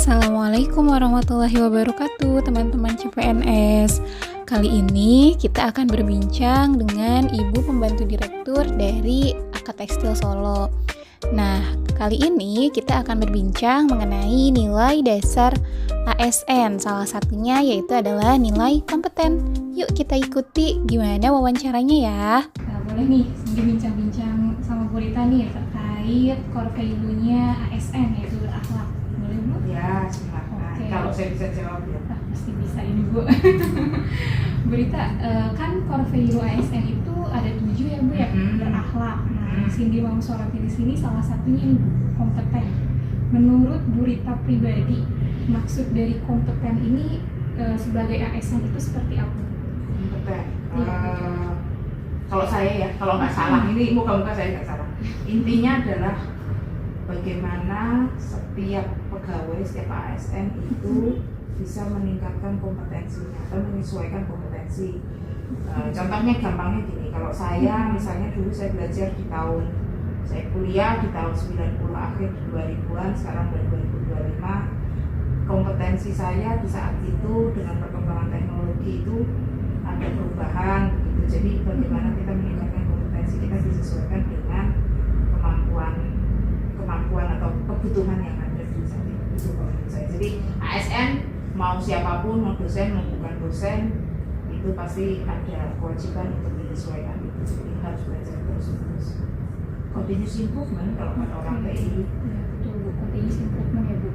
Assalamualaikum warahmatullahi wabarakatuh, teman-teman CPNS. Kali ini kita akan berbincang dengan Ibu Pembantu Direktur dari AK Tekstil Solo. Nah, kali ini kita akan berbincang mengenai nilai dasar ASN. Salah satunya yaitu adalah nilai kompeten. Yuk kita ikuti gimana wawancaranya ya. Nah, boleh nih bincang-bincang sama Bu Rita nih terkait core value-nya ASN yaitu berakhlak. Boleh Bu? Ya, silakan. Oke. Kalau saya bisa jawab ya. Pasti bisa ini Bu. Bu Rita, kan core value ASN itu ada 7 ya Bu ya, berakhlak. Nah, Cindy mau soroti di sini salah satunya ini Bu, kompeten. Menurut Bu Rita pribadi, maksud dari kompeten ini sebagai ASN itu seperti apa? Kompeten. Iya. Kalau saya ya, kalau nggak salah, ini muka-muka saya nggak salah. Intinya adalah bagaimana setiap pegawai, setiap ASN itu bisa meningkatkan kompetensinya atau menyesuaikan kompetensi. Contohnya gampangnya gini, kalau saya misalnya dulu saya belajar di tahun, saya kuliah di tahun 90 akhir 2000-an, sekarang 2025, kompetensi saya di saat itu dengan perkembangan teknologi itu ada perubahan gitu. Jadi bagaimana kita meningkatkan kompetensi kita disesuaikan dengan kemampuan atau kebutuhan yang ada di saat itu kalau menurut saya. Jadi ASN mau siapapun, mau dosen mau bukan dosen, itu pasti ada kewajiban untuk menyesuaikan itu. Jadi harus belajar terus-menerus. Continuous improvement kalau kata orang TI. Ya, betul Bu, continuous improvement ya Bu.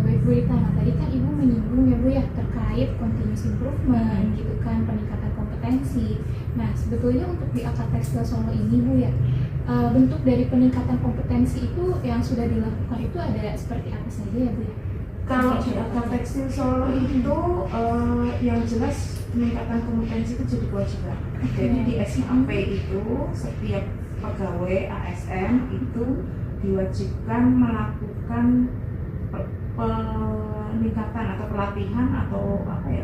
Baik Bu Rita, nah tadi kan Ibu menyinggung ya Bu ya terkait continuous improvement gitu kan, peningkatan kompetensi. Nah sebetulnya untuk di AK Tekstil Solo ini Bu ya, bentuk dari peningkatan kompetensi itu yang sudah dilakukan itu ada seperti apa saja ya Bu ya? Kalau di AK Tekstil Solo itu yang jelas peningkatan kompetensi itu jadi kewajiban. Jadi di SAP itu setiap pegawai ASN itu diwajibkan melakukan peningkatan atau pelatihan atau apa ya,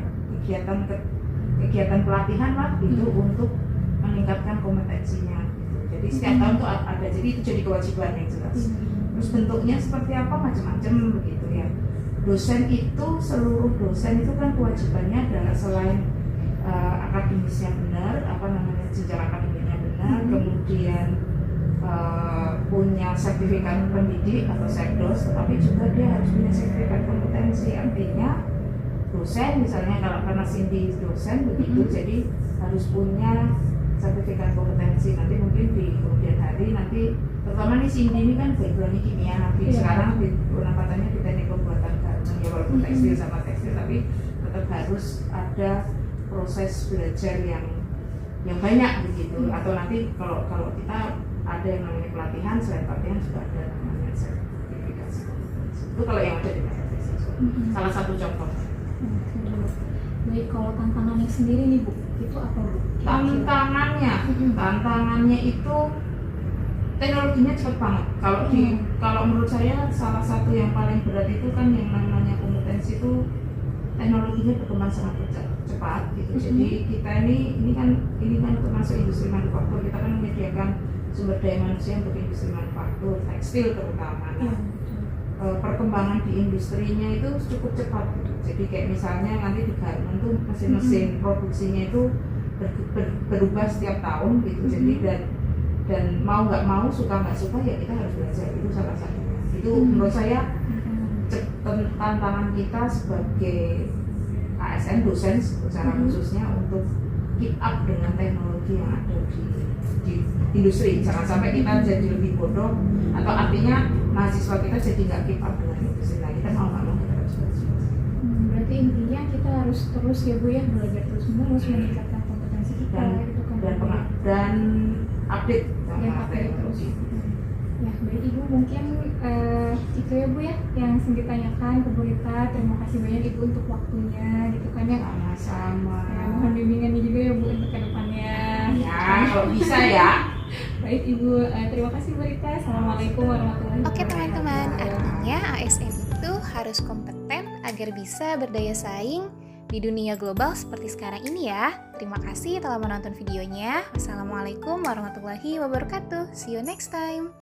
kegiatan pelatihan lah gitu untuk meningkatkan kompetensinya gitu. Jadi setiap tahun tuh ada, jadi itu jadi kewajiban yang jelas. Terus bentuknya seperti apa, macam-macam begitu ya. Dosen itu, seluruh dosen itu kan kewajibannya adalah selain akademisnya benar, jenjang akademiknya benar, kemudian punya sertifikat pendidik atau sekdos, tetapi juga dia harus punya sertifikat kompetensi. Artinya dosen misalnya, kalau karena Cindy dosen begitu, jadi harus punya sertifikat kompetensi. Nanti mungkin di kemudian hari nanti, terutama nih Cindy ini kan backgroundnya kimia, nanti sekarang di penampatannya di teknik pembuatan garmen ya, walaupun tekstil sama tekstil, tapi tetap harus ada proses belajar yang banyak begitu. Atau nanti kalau kita ada yang namanya pelatihan, selain pelatihan juga ada namanya sertifikasi kompetensi. Itu kalau yang ada di tekstil. Salah satu contoh. Baik, kalau tantangannya sendiri nih Bu, itu apa Bu? Tantangannya itu teknologinya cepat banget. Kalau menurut saya salah satu yang paling berat itu kan yang namanya kompetensi itu teknologinya berkembang sangat cepat gitu. Jadi kita ini kan termasuk industri manufaktur, kita kan menyediakan sumber daya manusia untuk industri manufaktur, tekstil terutama. Nah, perkembangan di industrinya itu cukup cepat gitu. Jadi kayak misalnya nanti di garmen tuh mesin-mesin produksinya itu berubah setiap tahun gitu. Jadi dan mau nggak mau, suka nggak suka ya kita harus belajar, itu salah satunya. Itu menurut saya tantangan kita sebagai ASN dosen secara khususnya untuk keep up dengan teknologi yang ada di industri. Jangan sampai kita jadi lebih bodoh, atau artinya mahasiswa kita jadi nggak keep up dengan industri. Nah, kita mau nggak mau kita harus belajar. Berarti intinya kita harus terus ya Bu ya, belajar terus menerus meningkatkan kompetensi kita gitu kan, dan update sama update teknologi. Ya, baik Ibu, mungkin itu ya Bu ya yang Cindy tanyakan ke Bu Rita. Terima kasih banyak Ibu untuk waktunya gitu kan ya. Sama-sama. Ya, mohon bimbingannya juga ya Bu untuk kedepannya. Ya, kalau bisa ya. Baik Ibu, terima kasih Bu Rita. Assalamualaikum warahmatullahi wabarakatuh. Oke teman-teman, artinya ASN itu harus kompeten agar bisa berdaya saing di dunia global seperti sekarang ini ya. Terima kasih telah menonton videonya. Wassalamualaikum warahmatullahi wabarakatuh. See you next time.